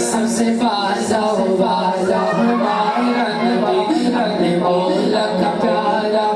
سب سے فاضا ہمارا نبی اپنے مولا کا پیارا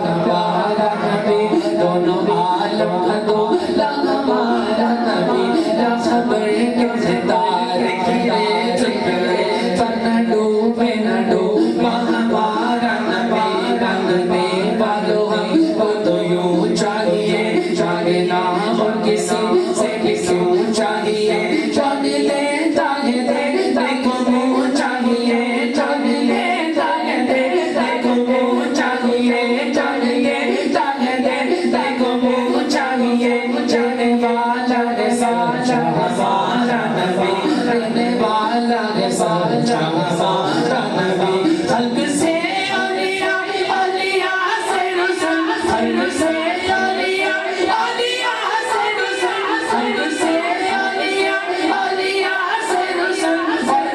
نبی دونوں عالم کا دولا ہمارا نبی نہ خبر کتنے تارے کھلے جھکڑے پر نہ ڈوبے ہمارا نبی رنگنے والوں ہم کو تو یوں چاہیے جانے نہ ہو کسی سے کیوں چاہیے جانے لے جانے دے دیکھو منہ چاہیے جانے لے جانے دے دیکھو منہ چاہیے جانے لے جانے دے دیکھو منہ چاہیے جانے والا ہے ساچا ہمارا نبی رہنے والا ہے ساچا ہمارا نبی خلق سے اولیاء اولیاء سے رسل خلق سے اولیاء اولیاء سے رسل خلق سے اولیاء اولیاء سے رسل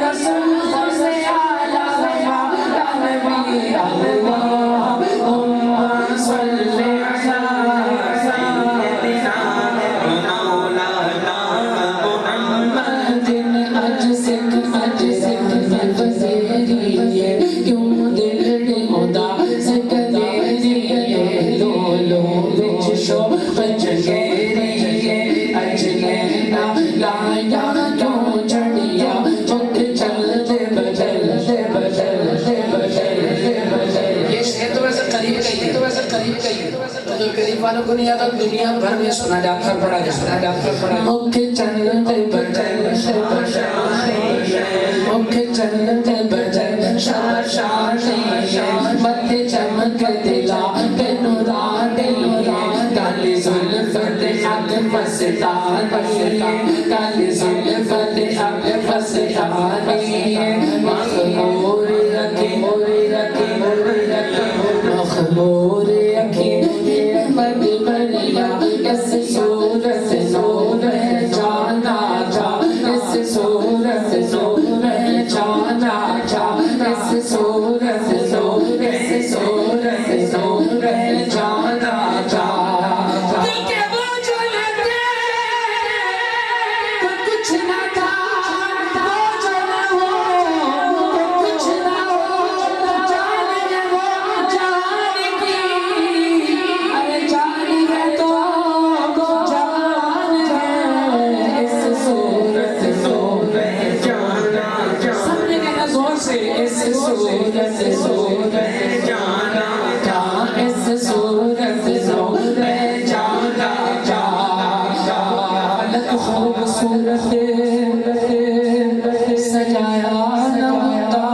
رسول سے اعلیٰ ہمارا نبی اللہم صلی علی سیدنا مولانا محمد اجزک فزیریے کیوں دل اداس کدیریے لو وچ شوق جگیریے اجلینا لایا کیوں چڑھیا چک چلتے بدلتے یہ شعر تو ویسے قریب کا ہی ہے جو قریب والوں کو نہیں آتا دنیا بھر میں سنا جاتا پڑھا جاتا مکھ چلتے بدلتے مکھ چلتے بدل شاشاشی مت چمک دلا نورانی کالی زلفت حق فستانی کالی زلفت حق فستانی مخمور رکھی مخمور رکھی مدبریا اس صورت نور جانا جا اس صورت نور جانا جا اس صورت نور جانا جا کیونکہ وہ جو لگے کچھ نہ تھا وہ جو نہ ہو کچھ نہ ہو جان وہ جان کی ارے جان ہے تو جان ہے اس صورت نور جانا جا سب نے کہنا زور سے اس صورت جانا جا اس صورت نور جانا جا فلک خوبصورت سجایا نہ ہوتا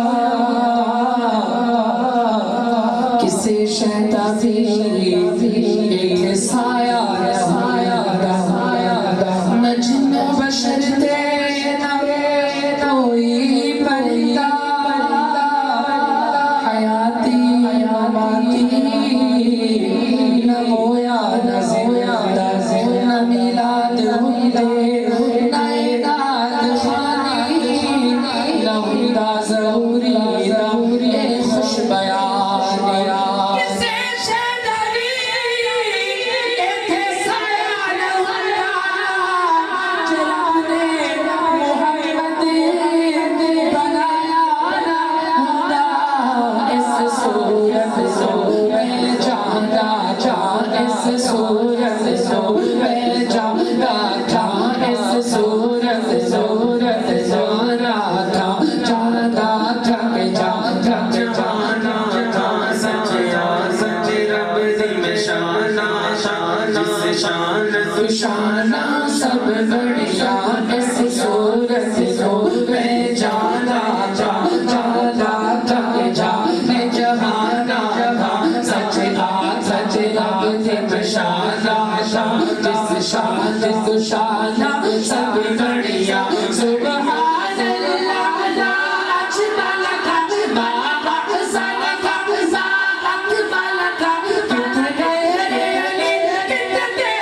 کسی شہتا بھی ایک سایہ نجم بشر تھے نہ کوئی پرندہ حیاتی نہ مویا نہ زندہ نہ میلاد ہوندے نہ اعداد خانی نہ ہوندہ ضروری خوش بیانی کسے شہدری ایتھے سایہ نہ ہوتا جلانے محمد بنایا نہ ہوتا اس صورت میں جانا جا اس صورت میں جانا جا اس صورت جانا تھا جانا تھا جانا تھا سچ رب دی میں شانہ جس شان تو شانہ سب بڑھیا اس صورت میں جانا جا جانے جہانا سچ رب دی میں شانہ جس شان تو شانہ سب بڑھیا سبحان اللہ لا اجمل کا بابا حسن کا ذات اکمل کا کتنے علی کتنے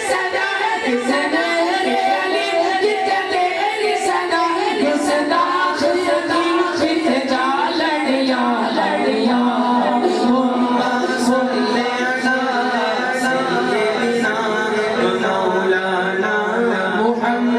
صدا کتنے علی کتنے صدا کس داخ صدا کت جا لڑیاں صلی علی سیدنا مولانا محمد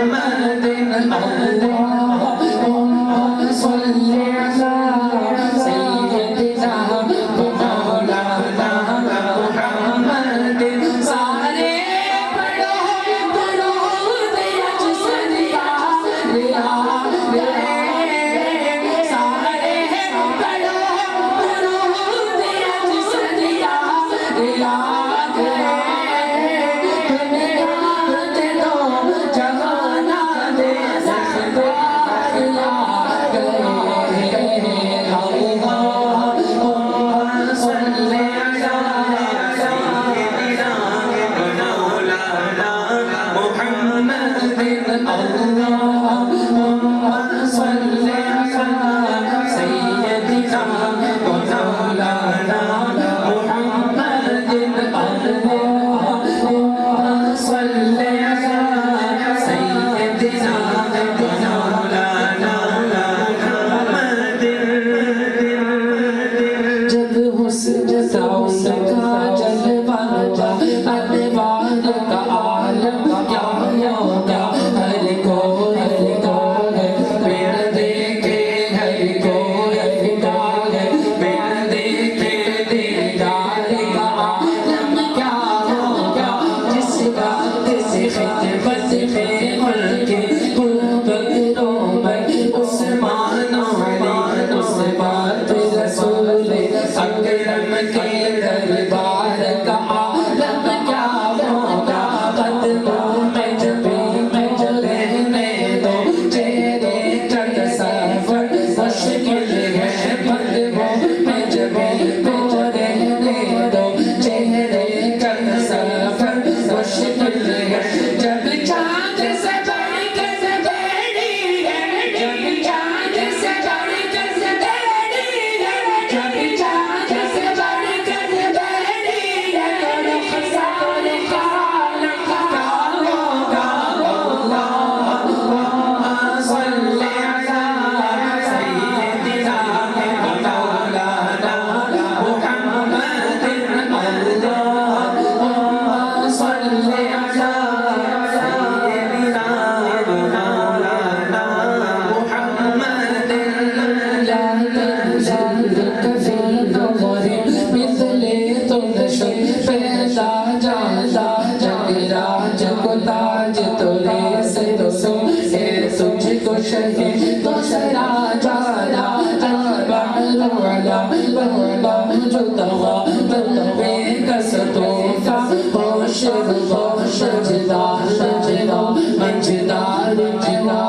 سجدہ سجدہ منجدار جنا